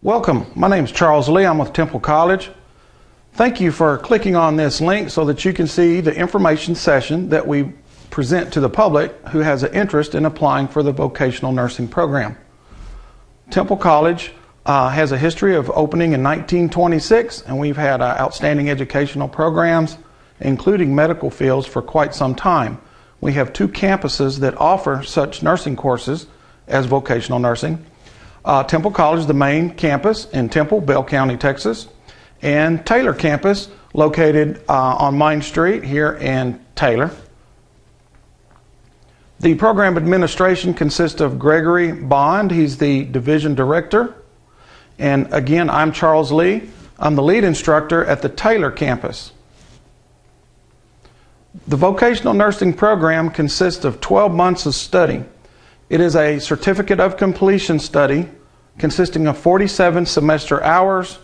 Welcome. My name is Charles Lee. I'm with Temple College. Thank you for clicking on this link so that you can see the information session that we present to the public who has an interest in applying for the vocational nursing program. Temple College has a history of opening in 1926, and we've had outstanding educational programs, including medical fields, for quite some time. We have two campuses that offer such nursing courses as vocational nursing. Temple College, the main campus in Temple, Bell County, Texas, and Taylor campus located on Main Street here in Taylor. The program administration consists of Gregory Bond. He's the division director. And again, I'm Charles Lee. I'm the lead instructor at the Taylor campus. The vocational nursing program consists of 12 months of study. It is a certificate of completion study consisting of 47 semester hours,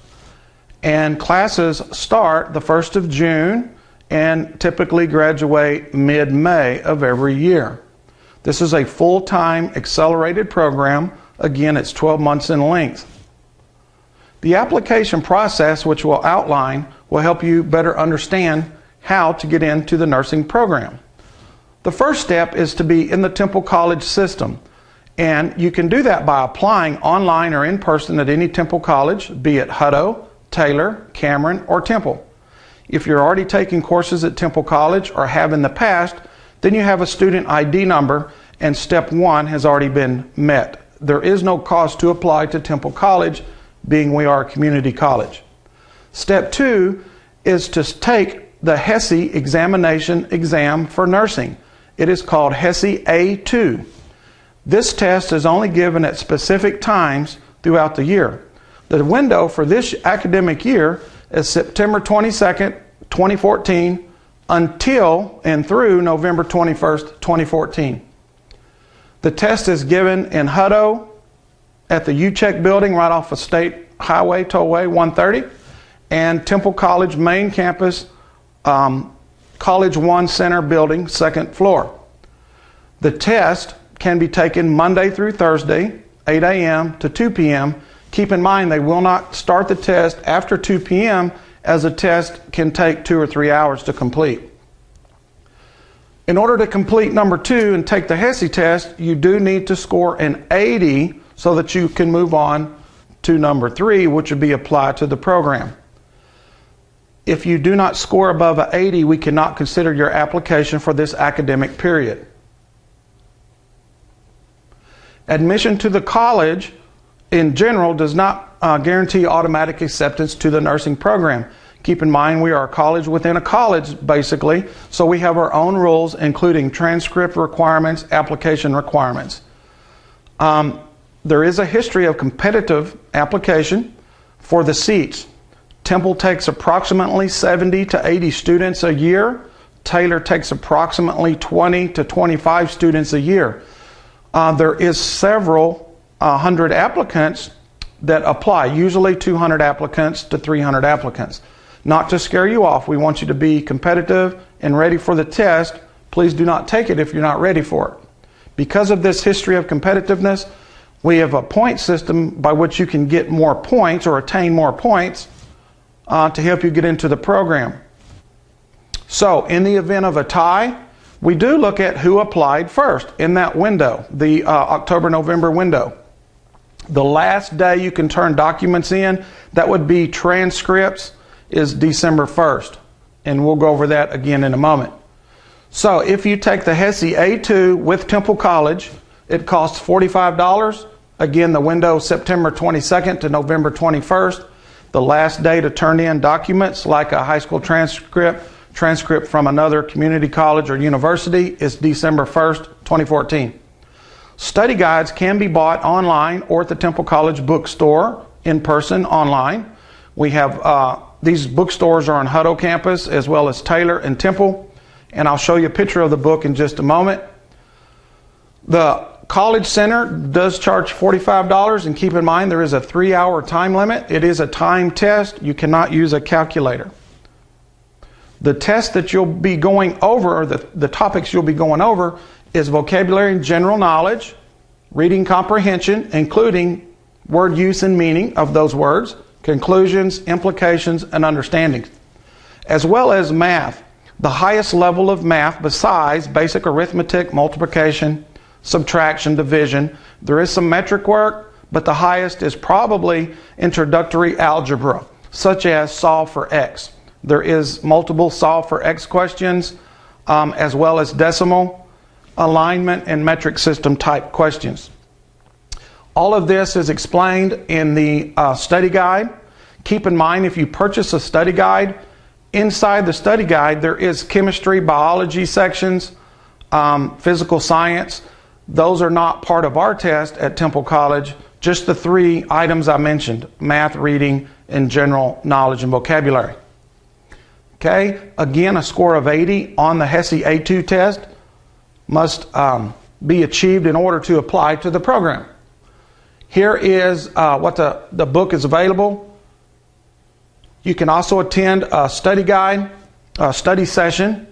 and classes start the 1st of June and typically graduate mid-May of every year. This is a full-time accelerated program. Again, it's 12 months in length. The application process, which we'll outline, will help you better understand how to get into the nursing program. The first step is to be in the Temple College system, and you can do that by applying online or in person at any Temple College, be it Hutto, Taylor, Cameron, or Temple. If you're already taking courses at Temple College or have in the past, then you have a student ID number and step 1 has already been met. There is no cost to apply to Temple College, being we are a community college. Step 2 is to take the HESI exam for nursing. It is called HESI A2. This test is only given at specific times throughout the year. The window for this academic year is September 22nd, 2014 until and through November 21st, 2014. The test is given in Hutto at the U-Check building right off of State Highway Tollway 130 and Temple College main campus College One Center building, 2nd floor. The test can be taken Monday through Thursday, 8 a.m. to 2 p.m. Keep in mind they will not start the test after 2 p.m. as a test can take 2 or 3 hours to complete. In order to complete number 2 and take the HESI test, you do need to score an 80 so that you can move on to number 3, which would be applied to the program. If you do not score above an 80, we cannot consider your application for this academic period. Admission to the college in general does not guarantee automatic acceptance to the nursing program. Keep in mind we are a college within a college basically, so we have our own rules including transcript requirements, application requirements. There is a history of competitive application for the seats. Temple takes approximately 70 to 80 students a year. Taylor takes approximately 20 to 25 students a year. There is several hundred applicants that apply, usually 200 applicants to 300 applicants. Not to scare you off, we want you to be competitive and ready for the test. Please do not take it if you're not ready for it. Because of this history of competitiveness, we have a point system by which you can get more points or attain more points to help you get into the program. So in the event of a tie, we do look at who applied first in that window, the October-November window. The last day you can turn documents in, that would be transcripts, is December 1st. And we'll go over that again in a moment. So if you take the HESI A2 with Temple College, it costs $45. Again, the window September 22nd to November 21st. The last day to turn in documents like a high school transcript from another community college or university is December 1st, 2014. Study guides can be bought online or at the Temple College bookstore, in person, online. We have these bookstores are on Hutto campus as well as Taylor and Temple, and I'll show you a picture of the book in just a moment. The College Center does charge $45, and keep in mind there is a 3-hour time limit. It is a time test. You cannot use a calculator. The test that you'll be going over, or the topics you'll be going over, is vocabulary and general knowledge, reading comprehension, including word use and meaning of those words, conclusions, implications, and understandings, as well as math, the highest level of math besides basic arithmetic, multiplication, subtraction, division. There is some metric work, but the highest is probably introductory algebra, such as solve for x. There is multiple solve for x questions, as well as decimal, alignment, and metric system type questions. All of this is explained in the study guide. Keep in mind, if you purchase a study guide, inside the study guide there is chemistry, biology sections, physical science. Those are not part of our test at Temple College, just the 3 items I mentioned: math, reading, and general knowledge and vocabulary. Okay, again, a score of 80 on the HESI A2 test must be achieved in order to apply to the program. Here is what the book is available. You can also attend a study guide, a study session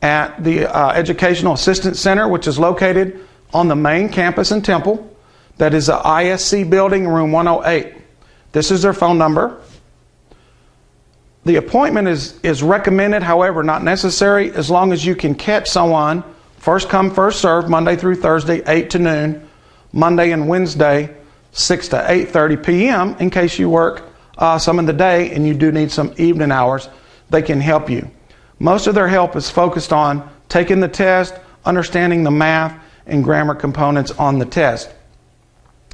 at the Educational Assistance Center, which is located on the main campus in Temple. That is the ISC building, room 108. This is their phone number. The appointment is recommended, however, not necessary, as long as you can catch someone first come, first served, Monday through Thursday, 8 to noon, Monday and Wednesday, 6 to 8:30 p.m. in case you work some in the day and you do need some evening hours. They can help you. Most of their help is focused on taking the test, understanding the math and grammar components on the test.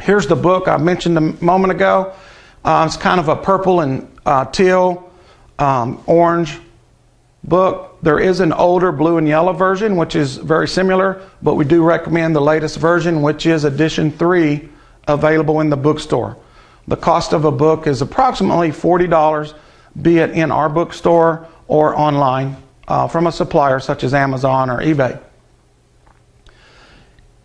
Here's the book I mentioned a moment ago. It's kind of a purple and teal, orange book. There is an older blue and yellow version, which is very similar, but we do recommend the latest version, which is edition 3, available in the bookstore. The cost of a book is approximately $40, be it in our bookstore or online from a supplier such as Amazon or eBay.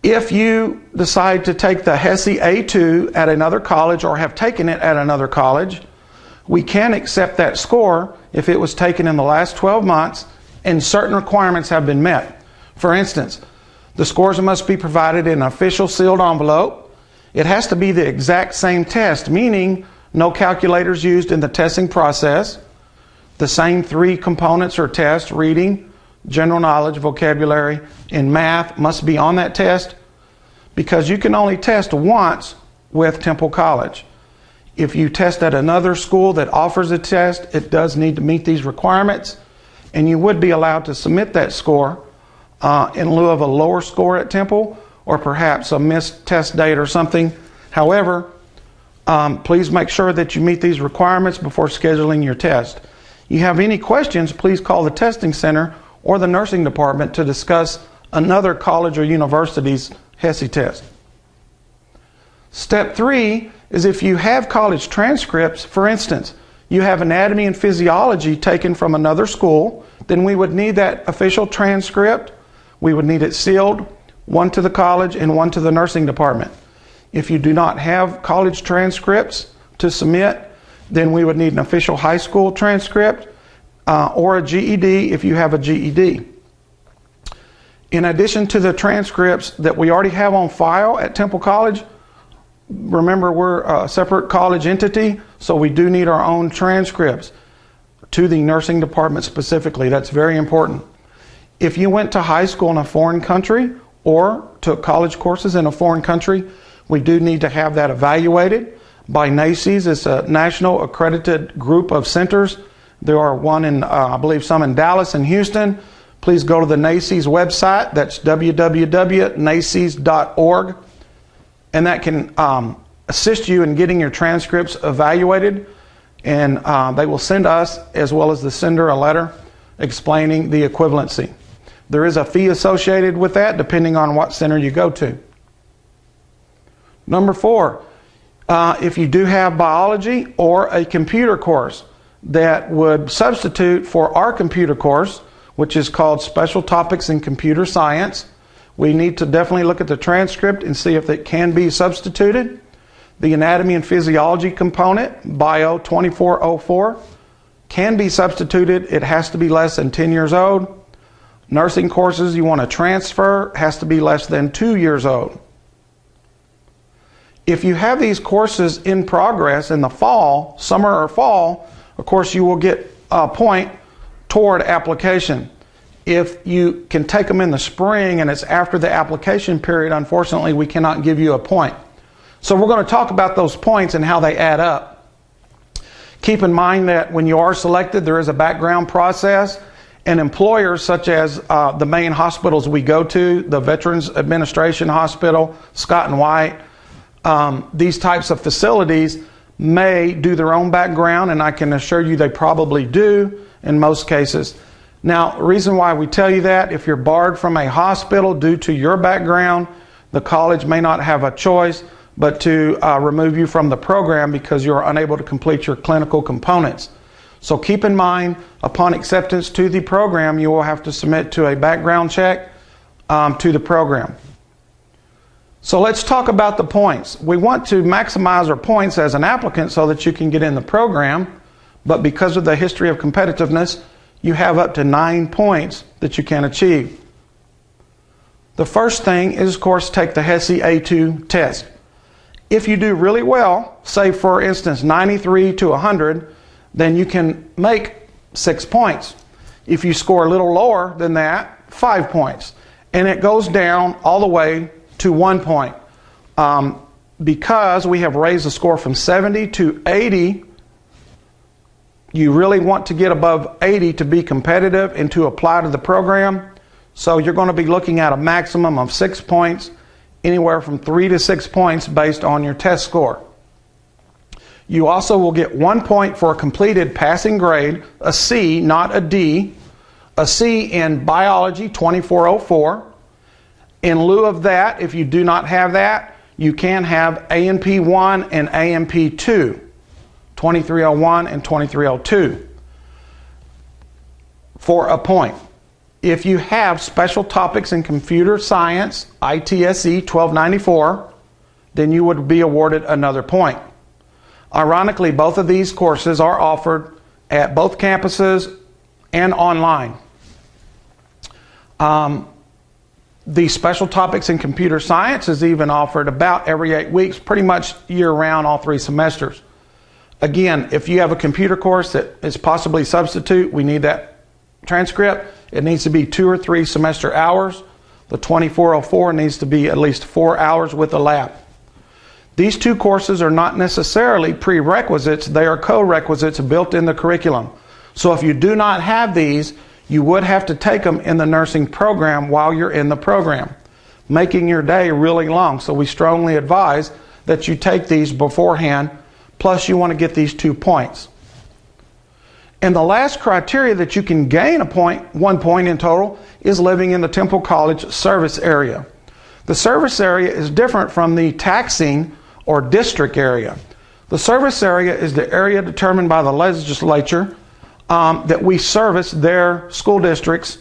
If you decide to take the HESI A2 at another college or have taken it at another college, we can accept that score if it was taken in the last 12 months and certain requirements have been met. For instance, the scores must be provided in an official sealed envelope. It has to be the exact same test, meaning no calculators used in the testing process. The same 3 components or tests, reading, general knowledge, vocabulary, and math, must be on that test, because you can only test once with Temple College. If you test at another school that offers a test, it does need to meet these requirements, and you would be allowed to submit that score in lieu of a lower score at Temple, or perhaps a missed test date or something. However, please make sure that you meet these requirements before scheduling your test. You have any questions, please call the testing center or the nursing department to discuss another college or university's HESI test. Step 3 is if you have college transcripts. For instance, you have anatomy and physiology taken from another school, then we would need that official transcript. We would need it sealed, one to the college and one to the nursing department. If you do not have college transcripts to submit, then we would need an official high school transcript or a GED if you have a GED. In addition to the transcripts that we already have on file at Temple College, remember we're a separate college entity, so we do need our own transcripts to the nursing department specifically. That's very important. If you went to high school in a foreign country or took college courses in a foreign country, we do need to have that evaluated by NACES. It's a national accredited group of centers. There are one in, I believe, some in Dallas and Houston. Please go to the NACES website. That's www.naces.org. And that can assist you in getting your transcripts evaluated. And they will send us, as well as the sender, a letter explaining the equivalency. There is a fee associated with that, depending on what center you go to. Number 4, if you do have biology or a computer course that would substitute for our computer course, which is called Special Topics in Computer Science, we need to definitely look at the transcript and see if it can be substituted. The anatomy and physiology component, Bio 2404, can be substituted. It has to be less than 10 years old. Nursing courses you want to transfer has to be less than 2 years old. If you have these courses in progress in the fall, summer or fall, of course you will get a point toward application. If you can take them in the spring and it's after the application period, unfortunately we cannot give you a point. So we're going to talk about those points and how they add up. Keep in mind that when you are selected, there is a background process, and employers such as the main hospitals we go to, the Veterans Administration Hospital, Scott and White, these types of facilities may do their own background, and I can assure you they probably do in most cases. Now, the reason why we tell you that, if you're barred from a hospital due to your background, the college may not have a choice but to remove you from the program because you're unable to complete your clinical components. So keep in mind, upon acceptance to the program, you will have to submit to a background check to the program. So let's talk about the points. We want to maximize our points as an applicant so that you can get in the program, but because of the history of competitiveness, you have up to 9 points that you can achieve. The first thing is, of course, take the HESI A2 test. If you do really well, say for instance 93 to 100, then you can make 6 points. If you score a little lower than that, 5 points. And it goes down all the way to 1 point. Because we have raised the score from 70 to 80, you really want to get above 80 to be competitive and to apply to the program. So you're going to be looking at a maximum of 6 points, anywhere from 3 to 6 points based on your test score. You also will get 1 point for a completed passing grade, a C, not a D, a C in biology 2404. In lieu of that, if you do not have that, you can have A&P 1 and A&P 2, 2301 and 2302, for a point. If you have special topics in computer science, ITSE 1294, then you would be awarded another point. Ironically, both of these courses are offered at both campuses and online. The special topics in computer science is even offered about every 8 weeks, pretty much year-round, all 3 semesters. Again, if you have a computer course that is possibly substitute, we need that transcript. It needs to be 2 or 3 semester hours. The 2404 needs to be at least 4 hours with a lab. These 2 courses are not necessarily prerequisites, they are co-requisites built in the curriculum. So if you do not have these, you would have to take them in the nursing program while you're in the program, making your day really long. So we strongly advise that you take these beforehand, plus you want to get these 2 points. And the last criteria that you can gain a point, 1 point in total, is living in the Temple College service area. The service area is different from the taxing or district area. The service area is the area determined by the legislature that we service their school districts.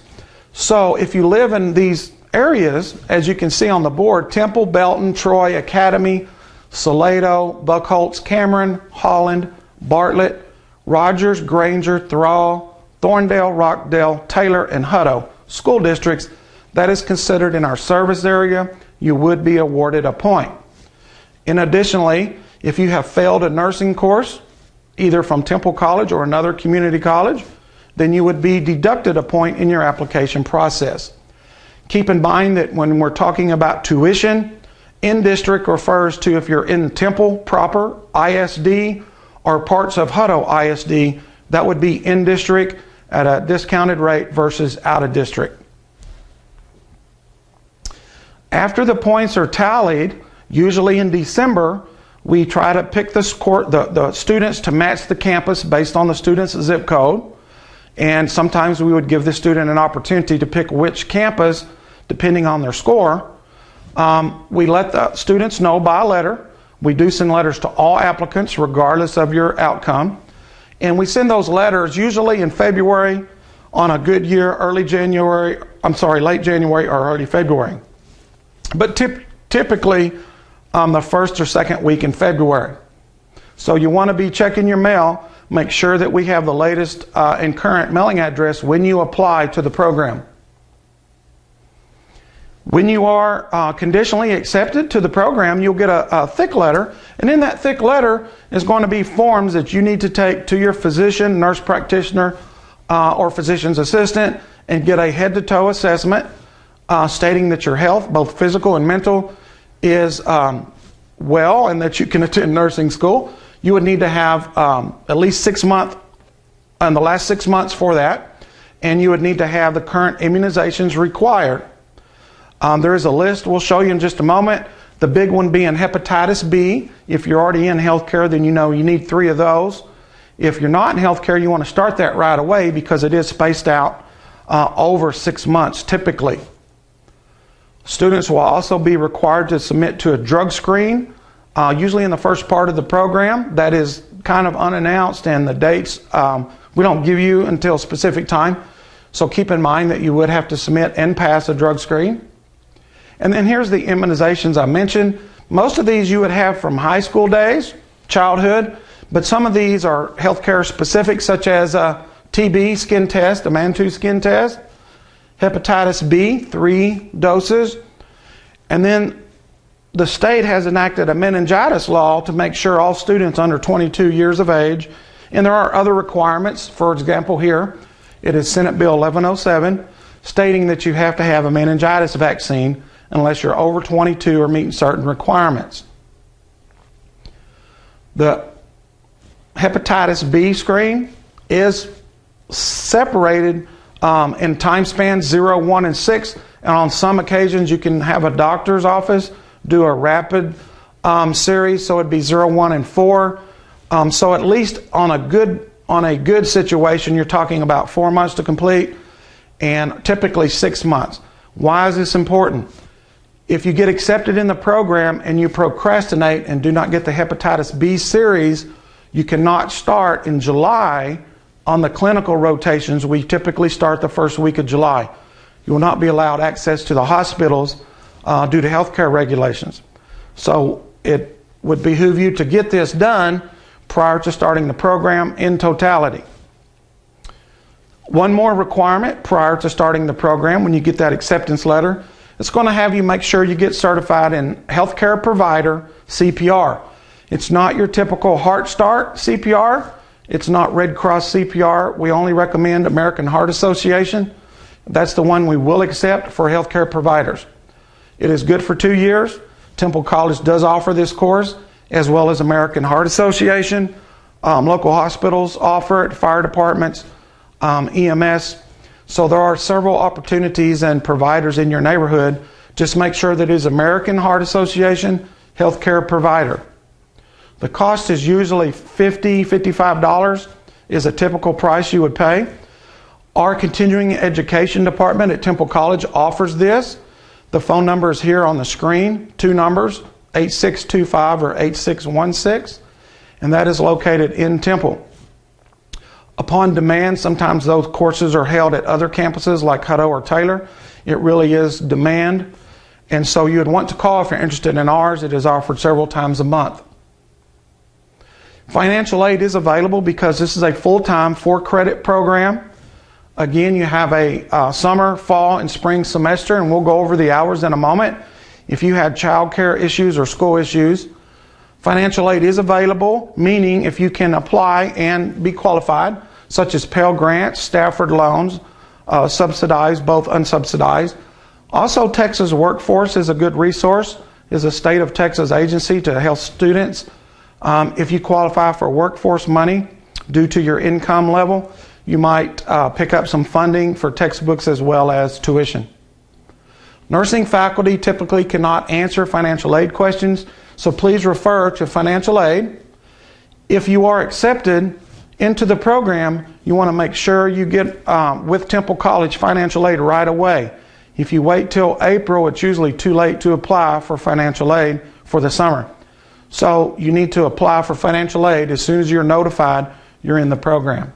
So if you live in these areas, as you can see on the board, Temple, Belton, Troy, Academy, Salado, Buckholtz, Cameron, Holland, Bartlett, Rogers, Granger, Thrall, Thorndale, Rockdale, Taylor, and Hutto school districts, that is considered in our service area, you would be awarded a point. And additionally, if you have failed a nursing course, either from Temple College or another community college, then you would be deducted a point in your application process. Keep in mind that when we're talking about tuition, in-district refers to if you're in Temple proper, ISD, or parts of Hutto ISD, that would be in-district at a discounted rate versus out-of-district. After the points are tallied, usually in December, we try to pick the students to match the campus based on the student's zip code. And sometimes we would give the student an opportunity to pick which campus depending on their score. We let the students know by letter. We do send letters to all applicants regardless of your outcome. And we send those letters usually in February, on a good year, late January or early February. But typically the first or second week in February. So you want to be checking your mail, make sure that we have the latest and current mailing address when you apply to the program. When you are conditionally accepted to the program, you'll get a thick letter, and in that thick letter is going to be forms that you need to take to your physician, nurse practitioner, or physician's assistant and get a head-to-toe assessment stating that your health, both physical and mental, is well and that you can attend nursing school. You would need to have at least 6 months, in the last 6 months for that, and you would need to have the current immunizations required. There is a list we'll show you in just a moment. The big one being hepatitis B. If you're already in healthcare, then you know you need 3 of those. If you're not in healthcare, you want to start that right away because it is spaced out over 6 months typically. Students will also be required to submit to a drug screen, usually in the first part of the program. That is kind of unannounced, and the dates we don't give you until a specific time. So keep in mind that you would have to submit and pass a drug screen. And then here's the immunizations I mentioned. Most of these you would have from high school days, childhood, but some of these are healthcare specific, such as TB skin test, a Mantoux skin test, hepatitis B, 3 doses, and then the state has enacted a meningitis law to make sure all students under 22 years of age, and there are other requirements. For example, here, it is Senate Bill 1107, stating that you have to have a meningitis vaccine unless you're over 22 or meeting certain requirements. The hepatitis B screen is separated in time spans 0, 1, and 6, and on some occasions you can have a doctor's office do a rapid series, so it'd be 0, 1, and 4. So at least on a good situation, you're talking about 4 months to complete, and typically 6 months. Why is this important? If you get accepted in the program and you procrastinate and do not get the hepatitis B series, you cannot start in July on the clinical rotations. We typically start the first week of July. You will not be allowed access to the hospitals due to healthcare regulations. So it would behoove you to get this done prior to starting the program in totality. One more requirement prior to starting the program, when you get that acceptance letter, it's going to have you make sure you get certified in healthcare provider CPR. It's not your typical Heart Start CPR. It's not Red Cross CPR. We only recommend American Heart Association. That's the one we will accept for healthcare providers. It is good for 2 years. Temple College does offer this course, as well as American Heart Association. Local hospitals offer it, fire departments, EMS. So there are several opportunities and providers in your neighborhood. Just make sure that it is American Heart Association healthcare provider. The cost is usually $50, $55 is a typical price you would pay. Our continuing education department at Temple College offers this. The phone number is here on the screen, 2 numbers, 8625 or 8616, and that is located in Temple. Upon demand, sometimes those courses are held at other campuses like Hutto or Taylor. It really is demand, and so you would want to call if you're interested in ours. It is offered several times a month. Financial aid is available because this is a full-time 4-credit program. Again, you have a summer, fall, and spring semester, and we'll go over the hours in a moment. If you had child care issues or school issues, financial aid is available, meaning if you can apply and be qualified, such as Pell Grants, Stafford loans, subsidized, both unsubsidized. Also, Texas Workforce is a good resource, is a state of Texas agency to help students. If you qualify for workforce money due to your income level, you might pick up some funding for textbooks as well as tuition. Nursing faculty typically cannot answer financial aid questions, so please refer to financial aid. If you are accepted into the program, you want to make sure you get with Temple College financial aid right away. If you wait till April, it's usually too late to apply for financial aid for the summer. So you need to apply for financial aid as soon as you're notified you're in the program.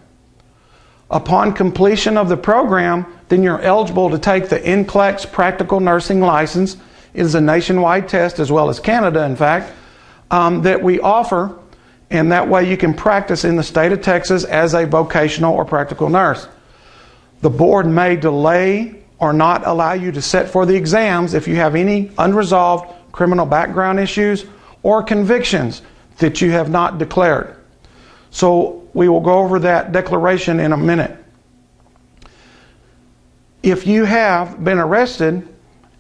Upon completion of the program, then you're eligible to take the NCLEX Practical Nursing License. It is a nationwide test, as well as Canada, in fact, that we offer, and that way you can practice in the state of Texas as a vocational or practical nurse. The board may delay or not allow you to sit for the exams if you have any unresolved criminal background issues or convictions that you have not declared. So we will go over that declaration in a minute. If you have been arrested,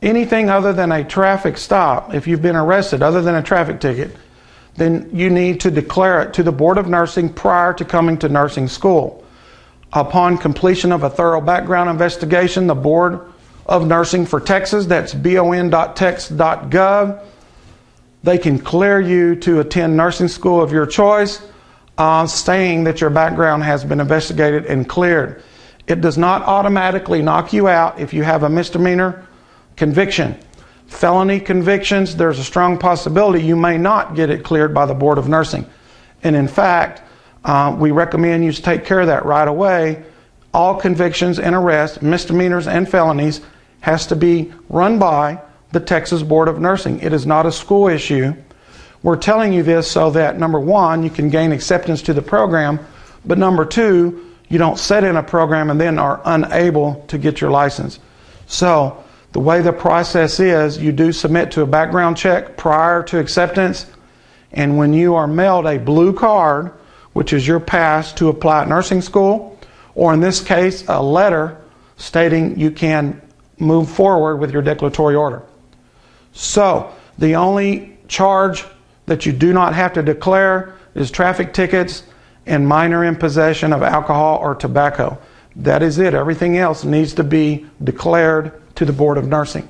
anything other than a traffic stop, if you've been arrested other than a traffic ticket, then you need to declare it to the Board of Nursing prior to coming to nursing school. Upon completion of a thorough background investigation, the Board of Nursing for Texas, that's bon.tex.gov, they can clear you to attend nursing school of your choice, saying that your background has been investigated and cleared. It does not automatically knock you out if you have a misdemeanor conviction. Felony convictions, there's a strong possibility you may not get it cleared by the Board of Nursing. And in fact, we recommend you take care of that right away. All convictions and arrests, misdemeanors and felonies, has to be run by the Texas Board of Nursing. It is not a school issue. We're telling you this so that, number one, you can gain acceptance to the program, but number two, you don't sit in a program and then are unable to get your license. So the way the process is, you do submit to a background check prior to acceptance, and when you are mailed a blue card, which is your pass to apply at nursing school, or in this case, a letter stating you can move forward with your declaratory order. So the only charge that you do not have to declare is traffic tickets and minor in possession of alcohol or tobacco. That is it. Everything else needs to be declared to the Board of Nursing.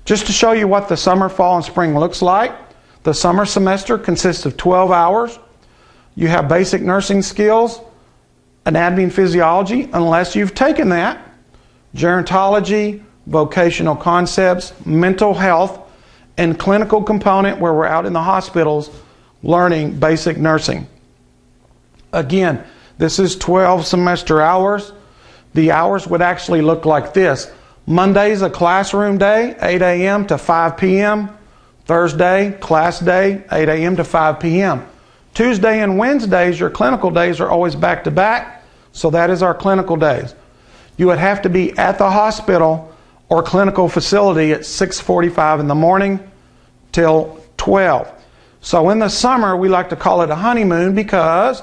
Just to show you what the summer, fall, and spring looks like, the summer semester consists of 12 hours. You have basic nursing skills, anatomy and physiology, unless you've taken that, gerontology, vocational concepts, mental health, and clinical component where we're out in the hospitals learning basic nursing. Again, this is 12 semester hours. The hours would actually look like this. Monday's a classroom day, 8 a.m. to 5 p.m. Thursday, class day, 8 a.m. to 5 p.m. Tuesday and Wednesdays, your clinical days are always back to back, so that is our clinical days. You would have to be at the hospital or clinical facility at 6:45 in the morning till 12. So in the summer, we like to call it a honeymoon because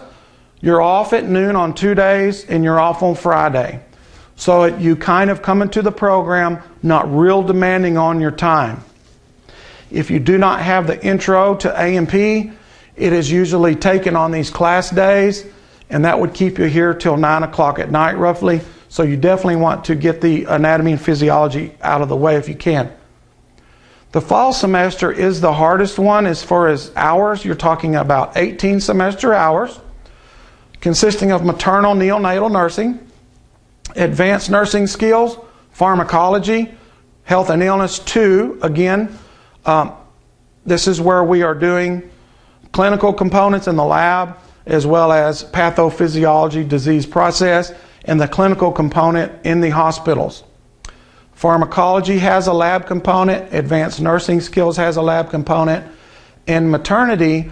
you're off at noon on 2 days and you're off on Friday. So you kind of come into the program not real demanding on your time. If you do not have the intro to A&P, it is usually taken on these class days, and that would keep you here till 9 o'clock at night roughly. So you definitely want to get the anatomy and physiology out of the way if you can. The fall semester is the hardest one as far as hours. You're talking about 18 semester hours, consisting of maternal neonatal nursing, advanced nursing skills, pharmacology, health and illness 2. Again, this is where we are doing clinical components in the lab, as well as pathophysiology, disease process, and the clinical component in the hospitals. Pharmacology has a lab component, advanced nursing skills has a lab component, and maternity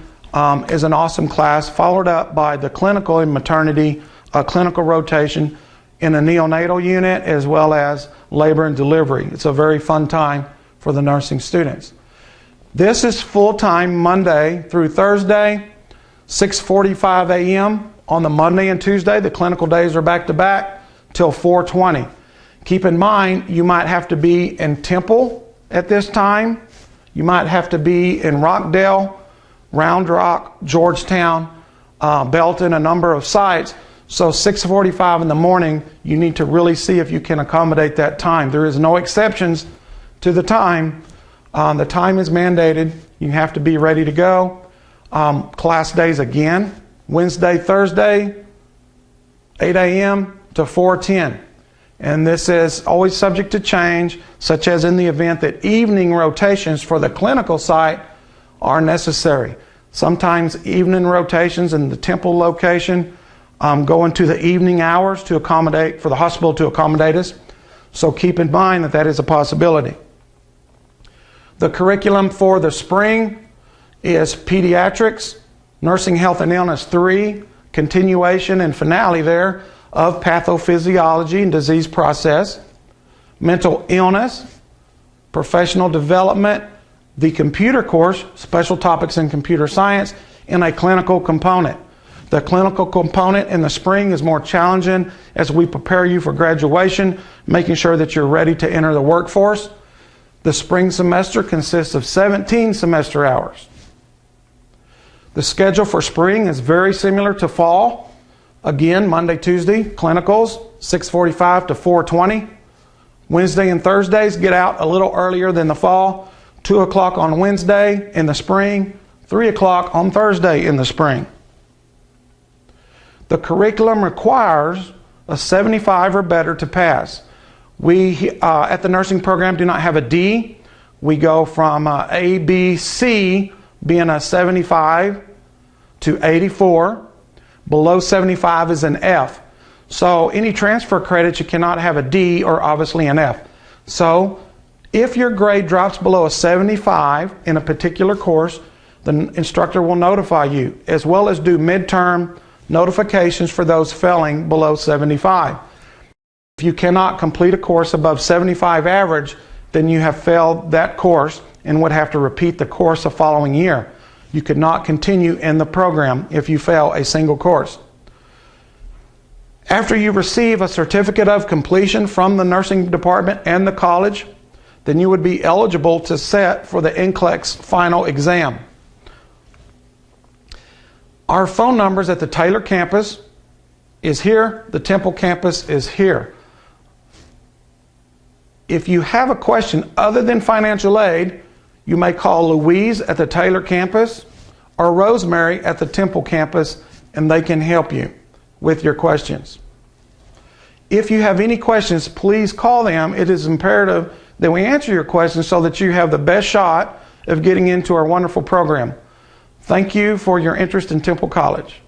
is an awesome class, followed up by the clinical in maternity, a clinical rotation in a neonatal unit, as well as labor and delivery. It's a very fun time for the nursing students. This is full-time Monday through Thursday, 6:45 a.m. on the Monday and Tuesday. The clinical days are back-to-back till 4:20. Keep in mind, you might have to be in Temple at this time. You might have to be in Rockdale, Round Rock, Georgetown, Belton, a number of sites. So 6:45 in the morning, you need to really see if you can accommodate that time. There is no exceptions to the time. The time is mandated. You have to be ready to go. Class days again, Wednesday, Thursday, 8 a.m. to 4:10. And this is always subject to change, such as in the event that evening rotations for the clinical site are necessary. Sometimes evening rotations in the Temple location go into the evening hours to accommodate, for the hospital to accommodate us. So keep in mind that that is a possibility. The curriculum for the spring is pediatrics, nursing health and illness 3, continuation and finale there of pathophysiology and disease process. mental illness, professional development, the computer course, special topics in computer science, and a clinical component. The clinical component in the spring is more challenging as we prepare you for graduation, making sure that you're ready to enter the workforce. The spring semester consists of 17 semester hours. The schedule for spring is very similar to fall. Again, Monday, Tuesday, clinicals, 6:45 to 4:20. Wednesday and Thursdays get out a little earlier than the fall, 2 o'clock on Wednesday in the spring, 3 o'clock on Thursday in the spring. The curriculum requires a 75 or better to pass. We, at the nursing program, do not have a D. We go from A, B, C being a 75 to 84. Below 75 is an F. So any transfer credits, you cannot have a D or obviously an F. So if your grade drops below a 75 in a particular course, the instructor will notify you, as well as do midterm notifications for those failing below 75. If you cannot complete a course above 75 average, then you have failed that course and would have to repeat the course the following year. You could not continue in the program if you fail a single course. After you receive a certificate of completion from the nursing department and the college, then you would be eligible to sit for the NCLEX final exam. Our phone numbers at the Taylor campus is here, the Temple campus is here. If you have a question other than financial aid, you may call Louise at the Taylor campus or Rosemary at the Temple campus, and they can help you with your questions. If you have any questions, please call them. It is imperative that we answer your questions so that you have the best shot of getting into our wonderful program. Thank you for your interest in Temple College.